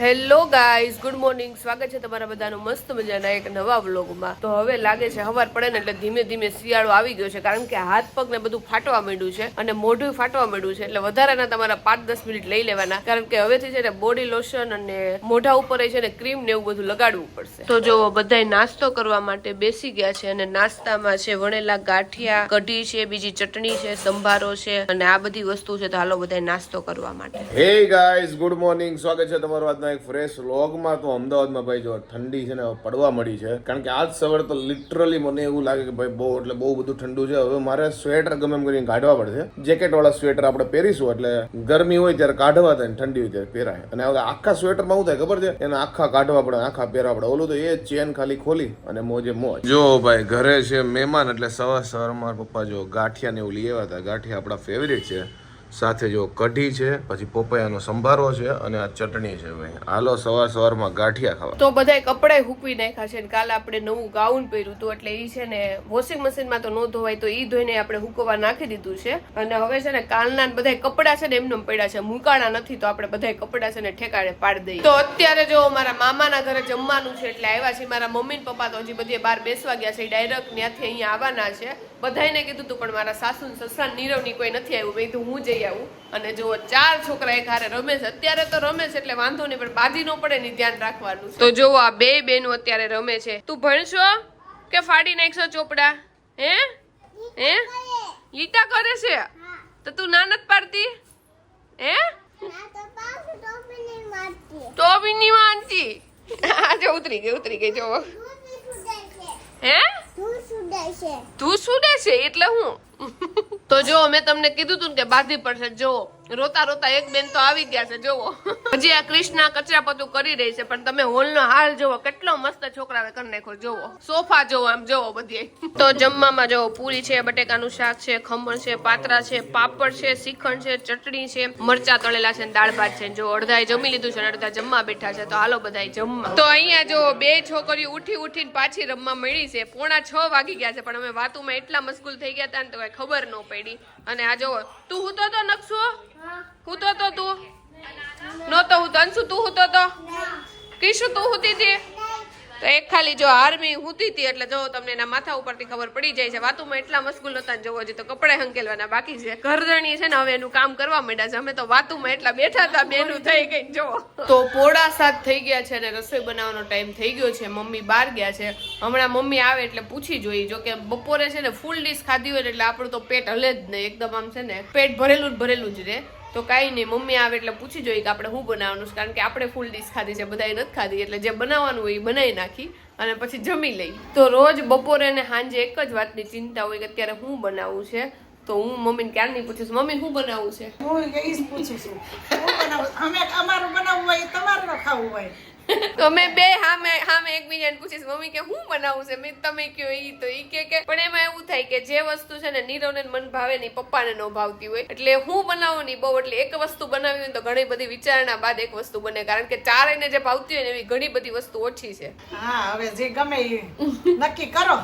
Hello guys, good morning. સ્વાગત છે તમારા બધાનું મસ્ત મજાના એક નવા વ્લોગમાં. તો હવે લાગે છે સવાર પડે ને એટલે ધીમે ધીમે શિયાળો આવી ગયો છે, કારણ કે હાથ પગ ને બધું ફાટવા માંડ્યું છે અને મોઢું ફાટવા માંડ્યું છે. એટલે વધારાના તમારા 5-10 મિનિટ લઈ લેવાના, કારણ કે હવેથી છે ને બોડી લોશન અને મોઢા ઉપર છે ને ક્રીમ ને એવું બધું લગાડવું પડશે. તો જો બધાય નાસ્તો કરવા માટે બેસી ગયા છે અને નાસ્તામાં છે વણેલા ગાંઠિયા, કઢી છે, બીજી ચટણી છે, સંભારો છે અને આ બધી વસ્તુ છે. તો હાલો બધાય નાસ્તો કરવા માટે. Hey guys, good morning. સ્વાગત છે તમારું આજના એક ફ્રેશ વ્લોગમાં. તો અમદાવાદમાં ભાઈ જો ઠંડી છે ને પડવા મળી છે, કારણ કે આજ સવારે તો લિટરલી મને એવું લાગે કે ભાઈ બહુ એટલે બહુ બધું ઠંડુ છે. હવે મારે સ્વેટર ગમે એમ કરીને કાઢવા પડશે. જેકેટ વાળા સ્વેટર આપણે પહેરીશું એટલે ગરમી હોય ત્યારે કાઢવા થાય ને ઠંડી હોય ત્યારે પહેરાય. અને હવે આખા સ્વેટરમાં શું થાય ખબર છે, એને આખા કાઢવા પડે, આખા પહેરવા પડે. ઓલું તો એ ચેન ખાલી ખોલી અને મોજે મોજ. જો ભાઈ ઘરે છે મહેમાન, એટલે સવારમાં પપ્પા જો ગાંઠિયા ને એવું લઈ આવ્યા હતા. ગાંઠિયા આપણા ફેવરેટ છે. સાથે જો કઢી છે, પછી પોપૈયાનો સંભારો છે અને આ ચટણી છે. ભાઈ હાલો સવારમાં ગાંઠિયા ખાવા. તો બધાય કપડાય હૂકવી નાખ્યા છે. કાલે આપણે નવું ગાઉન પહેર્યું હતું, એટલે ઈ છે ને વોશિંગ મશીનમાં તો ન ધોવાય, તો ઈ ધોઈને આપણે હુકવવા નાખી દીધું છે. અને હવે છે ને કાલના બધાય કપડા છે ને એમને પડ્યા છે, મુકાણા નથી. તો આપણે બધાય કપડા છે ને ઠેકાણે પાડી દઈએ. તો અત્યારે જો મારા મામાના ઘરે જમવાનું છે, એટલે આવ્યા છે. મારા મમ્મી ને પપ્પા તો હજી બધી બહાર બેસવા ગયા છે, ડાયરેક્ટ ત્યાંથી અહીંયા આવવાના છે. બધાને કીધું તું, પણ મારા સાસુ ને સસરા નીરવની કોઈ નથી આવ્યું. મેં કીધું હું જઈ આવું. અને જો 4 છોકરા એક હારે રમે છે. અત્યારે તો રમે છે એટલે વાંધો નહીં, પણ બાજી ન પડે ને ધ્યાન રાખવાનું. તો જો આ બે બેનો અત્યારે રમે છે. તું ભણશો કે ફાડી નાખશો ચોપડા? હે લીટા કરે છે તો તું ના નથી પાડતી? હે તો બી નહીં માનતી. જો ઉતરી ગઈ જો. હે તું સુડે છે એટલે હું તો જો મેં તમને કીધું તું કે બાંધી પડશે. જો રોતા રોતા એક બેન તો આવી ગયા છે. જોવો હજી આ કૃષ્ણા કચરા પતું કરી રહી છે, પણ તમે હોલ નો હાલ જોવો, કેટલો મસ્ત છોકરાએ કરી નાખ્યો. જોવો સોફા જોવો, આમ જોવો બધી. તો જમવામાં જોવો પૂરી છે, બટેકાનું શાક છે, ખમણ છે, પાત્રા છે, પાપડ છે, શ્રીખંડ છે, ચટણી છે, મરચા તળેલા છે, દાળ ભાત છે. જો અડધાએ જમી લીધું છે અને અડધા જમવા બેઠા છે. તો હાલો બધાય જમવા. તો અહીંયા જો બે છોકરીઓ ઉઠીને પાછી રમવા મળી છે. 5:45 વાગી ગયા છે, પણ અમે વાતુમાં એટલા મશગુલ થઈ ગયા હતા ને તો કઈ ખબર ન પડી. અને આ જો તું હુતો તો નકશો હુતો તો તું નતો હુતો. અંશુ તું હુતો તો? કિશુ તું હુતી હતી? તો એક ખાલી જો આર્મી હુતી હતી, એટલે જો તમને એના માથા ઉપરથી ખબર પડી જાય છે. વાતુમાં એટલા મશગુલ હતા. જોવો હજી તો કપડા હંકેલવાના બાકી છે. ઘરધણી છે ને હવે એનું કામ કરવા માંડ્યા છે. અમે તો વાતુમાં એટલા બેઠા હતા, બેનું થઈ ગઈ. જો તો 6:45 થઈ ગયા છે અને રસોઈ બનાવવાનો ટાઈમ થઈ ગયો છે. મમ્મી બહાર ગયા છે. હમણાં મમ્મી આવે એટલે પૂછી જોઈએ. જો કે બપોરે છે ને ફૂલ ડીશ ખાધી હોય એટલે આપણું તો પેટ હલે જ નહીં, એકદમ આમ છે ને પેટ ભરેલું જ રહે. તો કાંઈ નહીં, મમ્મી આવે એટલે પૂછી જોઈએ કે આપણે શું બનાવવાનું છે, કારણ કે આપણે ફૂલ ડીશ ખાધી છે, બધાએ નથી ખાધી. એટલે જે બનાવવાનું હોય એ બનાવી નાખી અને પછી જમી લઈ. તો રોજ બપોરે ને સાંજે એક જ વાતની ચિંતા હોય કે અત્યારે શું બનાવવું છે. તો હું મમ્મીને ક્યારની પૂછું છું, મમ્મી શું બનાવવું છે? હું એ જ પૂછું છું અમારું બનાવવું હોય તમારું ખાવું હોય. તો મેં બે હામે એકબીજાને પૂછીશ, મમ્મી કે હું બનાવું છે, મેં તમે કયો ઈ તો ઈ કે પણ એમાં એવું થાય કે જે વસ્તુ છે ને નીરવને મન ભાવે ને પપ્પાને ન ભાવતી હોય, એટલે હું બનાવું નહીં બહુ. એટલે એક વસ્તુ બનાવી હોય તો ઘણી બધી વિચારણા બાદ એક વસ્તુ બને, કારણ કે ચારેયને જે ભાવતી હોય ને એવી ઘણી બધી વસ્તુ ઓછી છે. હા, હવે જે ગમે એ નક્કી કરો.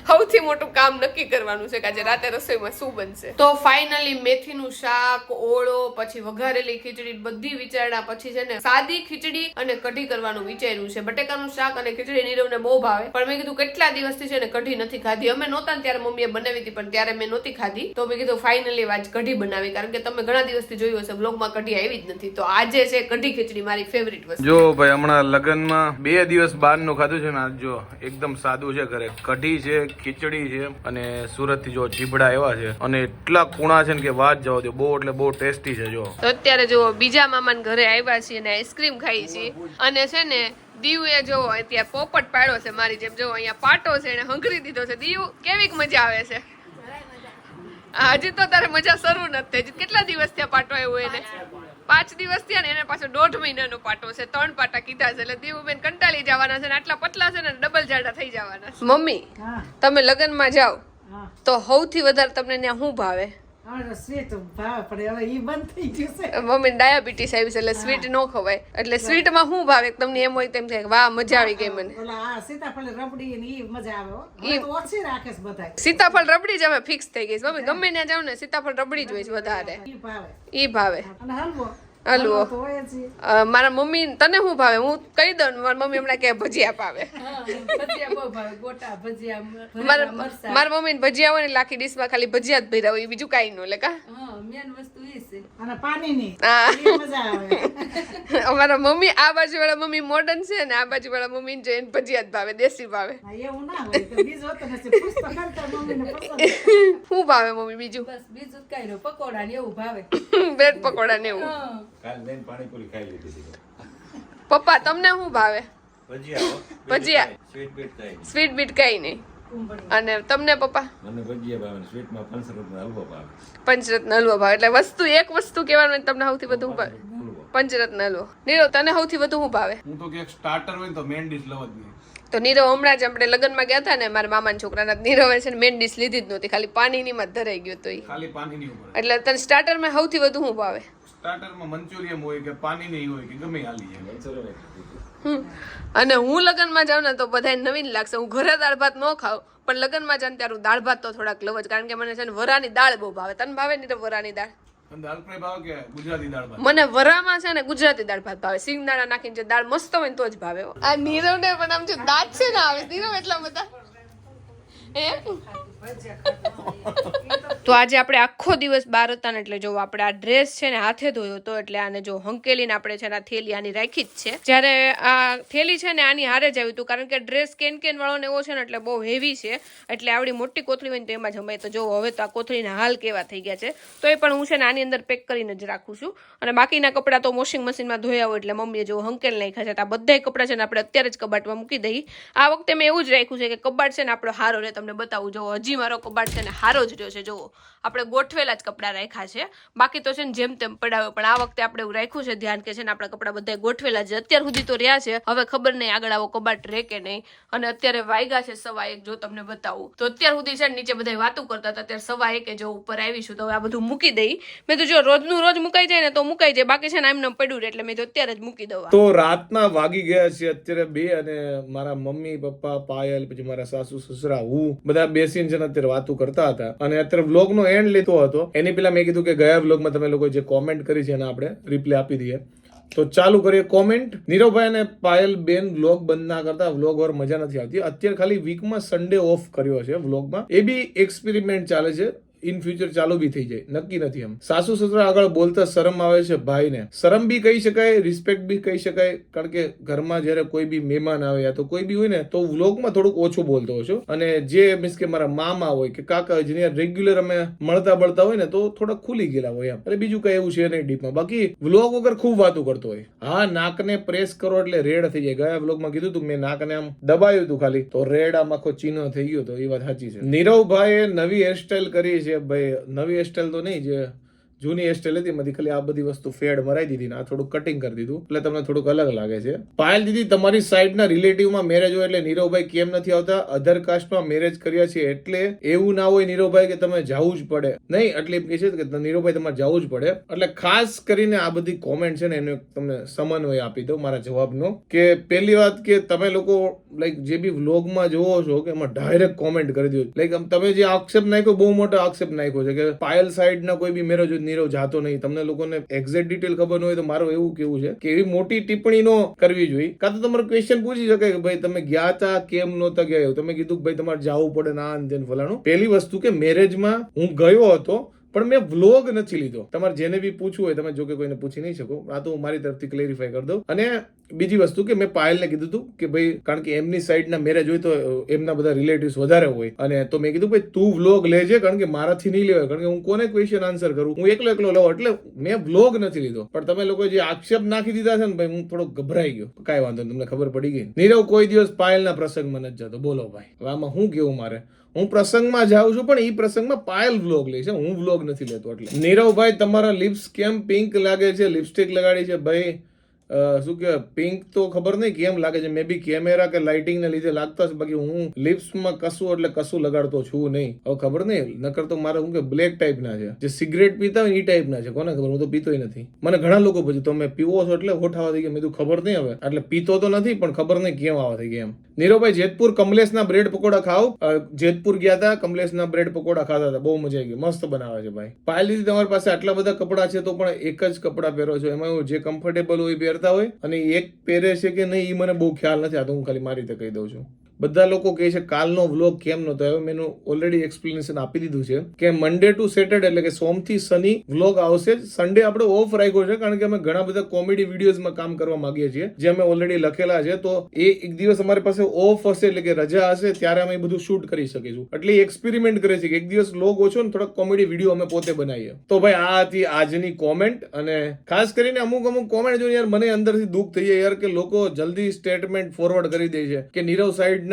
સૌથી મોટું કામ નક્કી કરવાનું છે કે આજે રાતે રસોઈમાં શું બનશે. તો ફાઇનલી મેથીનું શાક, ઓળો, પછી વઘારેલી ખીચડી, બધી વિચારણા પછી છે ને સાદી ખીચડી અને કઢી કરવાનું વિચાર્યું છે. બટેકાનું શાક અને ખીચડી નીરવને બહુ ભાવે, પણ મેં કીધું કેટલા દિવસથી છે ને કઢી નથી ખાધી. અમે નહોતા ને ત્યારે મમ્મીએ બનાવી હતી, પણ ત્યારે મેં નહોતી ખાધી. તો મેં કીધું ફાઇનલી આજ કઢી બનાવી, કારણ કે તમે ઘણા દિવસથી જોયું હશે બ્લોગમાં કઢી આવી જ નથી. તો આજે છે કઢી ખીચડી, મારી ફેવરિટ વસ્તુ. જો ભાઈ હમણાં લગ્નમાં 2 દિવસ બહારનું ખાધું છે ને, આજ જો એકદમ સાદું છે. ઘરે કઢી છે, ખીચડી છે અને સુરત થી જો ચીબડા એવા છે અને એટલા કુણા છે ને કે વાત જવા દો. બહુ એટલે બહુ ટેસ્ટી છે. જો તો અત્યારે જો બીજા મામાને ઘરે આવ્યા છીએ અને આઈસ્ક્રીમ ખાઈ છીએ. અને છે ને દીવે જો અત્યારે પોપટ પાડ્યો છે મારી જેમ. જો અહીંયા પાટો છે એને હંગરી દીધો છે. દીવ કેવીક મજા આવે છે? હજી તો તારે મજા શરૂ નથી થઈ. કેટલા દિવસ થયા પાટો આવ્યો એને? 5 દિવસ થયા ને. એને પાછો 1.5 મહિનાનો પાટો છે. 3 પાટા કીધા છે. એટલે દીવુબેન કંટાળી જવાના છે ને આટલા પતલા છે ને ડબલ જાડા થઈ જવાના. મમ્મી તમે લગ્નમાં જાઓ તો સૌથી વધારે તમને ત્યાં શું ભાવે? સ્વીટ ભાવે, પણ હવે ઈ બંધ થઈ ગયું છે. મમ્મી ડાયાબિટીસ આવી છે એટલે સ્વીટ ન ખવાય. એટલે સ્વીટમાં શું ભાવે તમને એમ હોય તેમ થાય વાહ મજા આવી ગઈ મને? સીતાફળ રબડી ને ઈ મજા આવે. ઓછી રાખે છે બધા. સીતાફળ રબડી જ હવે ફિક્સ થઈ ગઈ છે મમ્મી. ગમે ત્યાં જાવ ને સીતાફળ રબડી જ હોય છે વધારે. ઈ ભાવે. ઈ ભાવે. અને હલવો હલવો તો હોય જ. મારા મમ્મી તને શું ભાવે હું કહી દઉં ને, મારી મમ્મી હમણાં કે ભજીયા ભાવે. ભજીયા બહુ ભાવે, ગોટા ભજીયા, મારા મારા મમ્મી ભજીયા હોય ને આખી ડીશમાં ખાલી ભજીયા જ ભર્યા હોય, બીજું કાંઈ ન લે કા. મેન વસ્તુ એ છે. અને પાણીની હા. એ મજા આવે. અમારા મમ્મી આ બાજુ વાળા મમ્મી મોડર્ન છે ને આ બાજુ વાળા મમ્મી ને જઈને ભજીયા જ ભાવે, દેશી ભાવે. હા, એવું ના હોય તો બીજું હોતું નથી. પૂછ તો કરતા મમ્મીને પસંદ. શું ભાવે મમ્મી બીજું? બસ બીજું કઈ નહીં, પકોડા ને એવું ભાવે. બ્રેડ પકોડા ને એવું. કાલ બેન પાણીપુરી ખાઈ લીધી હતી. પપ્પા તમને શું ભાવે? ભજીયા ભજીયા. સ્વીટ બીટ થાય. સ્વીટ બીટ કઈ નહીં. અને તમને પપ્પા? મને ભજીયા ભાવે, સ્વીટમાં પંચરત્ન હલવો ભાવે. પંચરત્ન હલવો ભાવે. એટલે વસ્તુ એક વસ્તુ કહેવાનું હોય તમને સૌથી વધુ શું ભાવે? હલવો. પંચરત્ન હલવો. નીરવ તને સૌથી વધુ શું ભાવે? હું તો ક્યાંક સ્ટાર્ટર હોય તો મેન ડિશ લવ જ નહીં. તો નીરવ હમણાં જ આપણે લગ્નમાં ગયા હતા ને મારા મામાના છોકરાના, નીરવે છે ને મેન ડિશ લીધી જ નહોતી, ખાલી પાણીની માં જ ધરાઈ ગયો તો ઈ. ખાલી પાણીની ઉપર. એટલે તને સ્ટાર્ટરમાં સૌથી વધુ શું ભાવે? સ્ટાર્ટરમાં મંચુરિયન હોય કે પાણીની હોય કે ગમે હાલી જાય. મંચુરિયન ખાધી. અને હું લગ્નમાં જાઉં ને તો બધાને નવીન લાગશે, હું ઘરે દાળ ભાત ન ખાઉં પણ લગ્નમાં જાઉં ત્યારે હું દાળ ભાત તો થોડાક લવ જ, કારણ કે મને છે ને વરાની દાળ બહુ ભાવે. તને ભાવે નહીં તો વરાની દાળ? અને દાળ ફ્રાય ભાવ કે ગુજરાતી દાળ ભાત? મને વરામાં છે ને ગુજરાતી દાળ ભાત ભાવે, સિંગદાણા નાખીને જે દાળ મસ્ત હોય ને તો જ ભાવે. આ નીરવ ને પણ આમ જો દાંત છે ને આવે નીરવ એટલા બધા. તો આજે આપણે આખો દિવસ બહાર હતા ને એટલે જો આપણે આ ડ્રેસ છે ને હાથે ધોયો હતો, એટલે આને જો હંકેલીને આપણે છે ને આ થેલી આની રાખી જ છે. જ્યારે આ થેલી છે ને આની હારે જ આવ્યું હતું, કારણ કે ડ્રેસ કેન વાળો ને એવો છે ને એટલે બહુ હેવી છે, એટલે આવડી મોટી કોથળી હોય ને તો એમાં જમાય. તો જો હવે તો આ કોથળીના હાલ કેવા થઈ ગયા છે, તો એ પણ હું છે ને આની અંદર પેક કરીને જ રાખું છું. અને બાકીના કપડાં તો વોશિંગ મશીનમાં ધોયા હોય એટલે મમ્મીએ જો હંકેલ નાખ્યા છે. તો આ બધા કપડાં છે ને આપણે અત્યારે જ કબાટમાં મૂકી દઈએ. આ વખતે મેં એવું જ રાખ્યું છે કે કબાટ છે ને આપણો હારો રહે. તમને બતાવું, જો હજી મારો કબાટ છે ને હારો જ રહ્યો છે. જુઓ આપણે ગોઠવેલા જ કપડાં રાખ્યા છે, બાકી તો છે ને જેમ તેમ પડાવે, પણ આ વખતે આપણે એવું રાખ્યું છે ધ્યાન કે છે ને આપણા કપડાં બધા ગોઠવેલા છે. અત્યાર સુધી તો રહ્યા છે, હવે ખબર નહીં આગળ આવો કબાટ રહે કે નહીં. અને અત્યારે વાગ્યા છે 1:15. જો તમને બતાવું તો અત્યાર સુધી છે ને નીચે બધા વાતું કરતા હતા, અત્યારે 1:15 જો ઉપર આવીશું તો હવે આ બધું મૂકી દઈ. મેં તો જો રોજનું રોજ મુકાઈ જાય ને તો મુકાઈ જાય, બાકી છે ને એમને પડ્યું રહે, એટલે મેં તો અત્યારે જ મૂકી દઉં. તો રાતના વાગી ગયા છે અત્યારે 2 અને મારા મમ્મી પપ્પા પાયલ પછી મારા સાસુ સસરા હું બધા બેસીને છે ને અત્યારે વાતું કરતા હતા. અને અત્યારે વ્લોગ નો એન્ડ લેતો હતો. એની પેલા મેં કીધું કે ગયા વ્લોગમાં તમે લોકો જે કોમેન્ટ કરી છે એને આપણે રિપ્લાય આપી દઈએ. તો ચાલુ કરીએ કોમેન્ટ. નીરવભાઈ અને પાયલ બેન વ્લોગ બંધ ના કરતા, વ્લોગ ઓર મજા નથી આવતી. અત્યારે ખાલી વીકમાં સન્ડે ઓફ કર્યો છે વ્લોગમાં, એ બી એક્સપેરિમેન્ટ ચાલે છે. ઇન ફ્યુચર ચાલુ બી થઈ જાય, નક્કી નથી. એમ સાસુ સસરા આગળ બોલતા શરમ આવે છે ભાઈને. શરમ બી કહી શકાય, રિસ્પેક્ટ બી કહી શકાય, કારણ કે ઘરમાં જયારે કોઈ બી મહેમાન આવે યા તો કોઈ બી હોય ને તો વ્લોગમાં થોડુંક ઓછું બોલતો હોય છું. અને જે મીન્સ કે મારા મામા હોય કે કાકા હોય જેને રેગ્યુલર અમે મળતા હોય ને તો થોડા ખુલી ગયેલા હોય એમ. એટલે બીજું કઈ એવું છે નહીં ડીપમાં. બાકી વ્લોગ વગર ખૂબ વાતું કરતો હોય. હા, નાકને પ્રેસ કરો એટલે રેડ થઈ જાય. ગયા વ્લોગમાં કીધું તું મેં નાકને આમ દબાયું હતું ખાલી તો રેડ આમ આખો ચિહ્ન થઈ ગયો તો એ વાત સાચી છે. નીરવભાઈએ નવી હેરસ્ટાઈલ કરી છે ભાઈ. નવી હેરસ્ટાઈલ તો નહીં, જે જૂની હેરસ્ટાઈલ હતી એમાંથી ખાલી આ બધી વસ્તુ ફેડ મરાઈ દીધી ને આ થોડું કટિંગ કરી દીધું એટલે તમને થોડુંક અલગ લાગે છે. પાયલ દીદી, તમારી સાઈડના રિલેટિવમાં મેરેજ હોય એટલે નીરવભાઈ કેમ નથી આવતા? અધર કાસ્ટમાં મેરેજ કર્યા છે એટલે એવું ના હોય નીરવભાઈ કે તમે જવું જ પડે. નહીં, એટલે એમ કહે છે કે નીરવભાઈ તમારે જવું જ પડે. એટલે ખાસ કરીને આ બધી કોમેન્ટ છે ને એનો તમને સમન્વય આપી દઉં મારા જવાબનો. કે પહેલી વાત કે તમે લોકો લાઈક જે બી વ્લોગમાં જોવો છો કે એમાં ડાયરેક્ટ કોમેન્ટ કરી દો. લાઈક તમે જે આક્ષેપ નાખ્યો, બહુ મોટો આક્ષેપ નાખ્યો છે કે પાયલ સાઈડના કોઈ બી મેરેજ નીરવ જાતો નહીં. તમને લોકોને એક્ઝેક્ટ ડિટેલ ખબર ન હોય તો મારું એવું કેવું છે કે એવી મોટી ટિપ્પણી નો કરવી જોઈએ. કાં તો તમારો ક્વેશ્ચન પૂછી શકાય કે ભાઈ તમે ગયા હતા કેમ નહોતા ગયા? તમે કીધું કે ભાઈ તમારે જવું પડે ના તેન ફલાણું. પહેલી વસ્તુ કે મેરેજમાં હું ગયો હતો પણ મેં વ્લોગ નથી લીધો. તમારે જેને બી પૂછવું હોય તમે જો કે કોઈને પૂછી નહીં શકો, આ તો હું મારી તરફથી ક્લેરિફાઈ કરી દઉં. અને બીજી વસ્તુ કે મેં પાયલને કીધું હતું કે ભાઈ કારણ કે એમની સાઈડના મેરેજ હોય તો એમના બધા રિલેટિવ્સ વધારે હોય, અને તો મેં કીધું ભાઈ તું વ્લોગ લેજે કારણ કે મારાથી નહીં લેવાય, કારણ કે હું કોને ક્વેશ્ચન આન્સર કરું, હું એકલો લઉં, એટલે મેં વ્લોગ નથી લીધો. પણ તમે લોકો જે આક્ષેપ નાખી દીધા છે ને ભાઈ હું થોડો ગભરાઈ ગયો. કાંઈ વાંધો નહીં, તમને ખબર પડી ગઈ. નીરવ કોઈ દિવસ પાયલના પ્રસંગમાં નથી જતો. બોલો ભાઈ, હવે આમાં શું કેવું મારે? હું પ્રસંગમાં જાઉં છું પણ એ પ્રસંગમાં પાયલ વ્લોગ લે છે, હું વ્લોગ નથી લેતો. એટલે નીરવભાઈ તમારા લિપ્સ કેમ પિંક લાગે છે? લિપસ્ટિક લગાડી છે ભાઈ? શું કે પિંક તો ખબર નહીં કેમ લાગે છે, મે બી કેમેરા કે લાઇટિંગ ને લીધે લાગતા છે, બાકી હું લિપ્સમાં કશું એટલે કશું લગાડતો છું નહીં. હવે ખબર નહીં, નકર તો મારે શું કે બ્લેક ટાઈપના છે, જે સિગરેટ પીતા હોય ને એ ટાઈપના છે. કોને ખબર, હું તો પીતોય નથી. મને ઘણા લોકો પૂછે તમે પીવો છો એટલે હોઠાવા થઈ ગયા, મેં કીધું ખબર નહીં હવે, એટલે પીતો તો નથી પણ ખબર નહીં કેમ આવા થઈ ગયા એમ. નીરવભાઈ જેતપુર કમલેશના બ્રેડ પકોડા ખાવ. જેતપુર ગયા હતા, કમલેશના બ્રેડ પકોડા ખાતા હતા, બહુ મજા આવી ગઈ, મસ્ત બનાવે છે ભાઈ. પાયલ દીદી તમારી પાસે આટલા બધા કપડા છે તો પણ એક જ કપડા પહેરો છો, એમાં જે કમ્ફર્ટેબલ હોય એ પહેરતા હોય, અને એક પહેરે છે કે નહીં એ મને બહુ ખ્યાલ નથી. આ તો હું ખાલી મારી રીતે કહી દઉં છું. બધા લોકો કહે છે કાલનો વ્લોગ કેમ નતો આવ્યો, મેં ઓલરેડી એક્સપ્લેનેશન આપી દીધું છે કે મંડે ટુ સેટરડે એટલે કે સોમથી શનિ વ્લોગ આવશે જ. સન્ડે આપણે ઓફ રાખ્યો છે કારણ કે અમે ઘણા બધા કોમેડી વિડીયોઝમાં કામ કરવા માંગીએ છીએ, જે અમે ઓલરેડી લખેલા છે. તો એ એક દિવસ અમારી પાસે ઓફ હશે એટલે કે રજા હશે ત્યારે અમે બધું શૂટ કરી શકીશું. એટલે એક્સપેરિમેન્ટ કરે છે કે એક દિવસ વ્લોગ ઓછો ને થોડાક કોમેડી વિડીયો અમે પોતે બનાવીએ. તો ભાઈ આ હતી આજની કોમેન્ટ, અને ખાસ કરીને અમુક કોમેન્ટ જોઈને યાર મને અંદરથી દુઃખ થઈ જાય યાર કે લોકો જલ્દી સ્ટેટમેન્ટ ફોરવર્ડ કરી દે છે કે નીરવ સાઈડ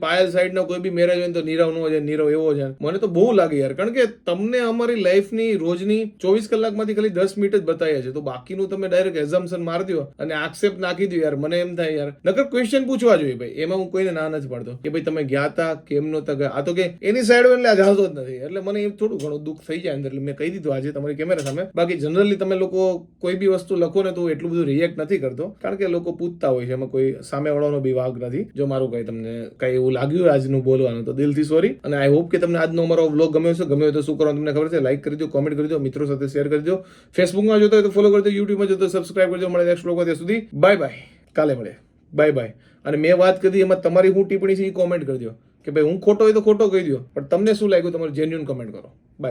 પાયલ સાઈડ ના કોઈ બી મેરેજ હોય તો નીરવ નો છે, નીરવ એવો છે. મને તો બહુ લાગે યાર, કારણ કે તમને અમારી લાઈફની રોજની 24 કલાકમાંથી ખાલી 10 મિનિટ જ બતાવ્યા છે, તો બાકીનું તમે ડાયરેક્ટ એઝમ્પશન મારી દો અને આક્ષેપ નાખી દો. યાર મને એમ થાય યાર, નકર ક્વેશ્ચન પૂછવા જોઈએ ભાઈ. એમાં હું કોઈને ના નથી પાડતો કે ભાઈ તમે ગયા હતા કેમ નહોતા ગયા, આ તો કે એની સાઈડ હોય એટલે આ જાતો જ નથી. એટલે મને એમ થોડું ઘણું દુઃખ થઈ જાય અંદર, એટલે મેં કહી દીધું આજે તમારી કેમેરા સામે. બાકી જનરલી તમે લોકો કોઈ બી વસ્તુ લખો ને તો એટલું બધું રિએક્ટ નથી કરતો, કારણ કે લોકો પૂછતા હોય છે, એમાં કોઈ સામેવાળાનો બી વાગ નથી. જો મારું કઈ તમને કઈ એવું લાગ્યું આજનું બોલવાનું તો દિલથી સોરી, અને આઈ હોપ કે તમને આજનો અમારો વ્લોગ ગમ્યો છે. ગમ્યો હોય તો શું કરવાનું તમને ખબર છે, લાઈક કરી દો, કોમેન્ટ કરી દો, મિત્રો સાથે શેર કરી દો, ફેસબુકમાં જોતો હોય તો ફોલો કરી દો, યુટ્યુબમાં જોતો હોય તો સબસ્ક્રાઇબ કરી દો. મળે નેક્સ્ટ વ્લોગ ત્યાં સુધી બાય બાય, કાલે મળે, બાય બાય. અને મેં વાત કરી એમાં તમારી શું ટિપ્પણી છે એ કોમેન્ટ કરી દો કે ભાઈ હું ખોટો હોય તો ખોટો કહી દો, પણ તમને શું લાગ્યું તમારું જેન્યુઅન કમેન્ટ કરો. બાય.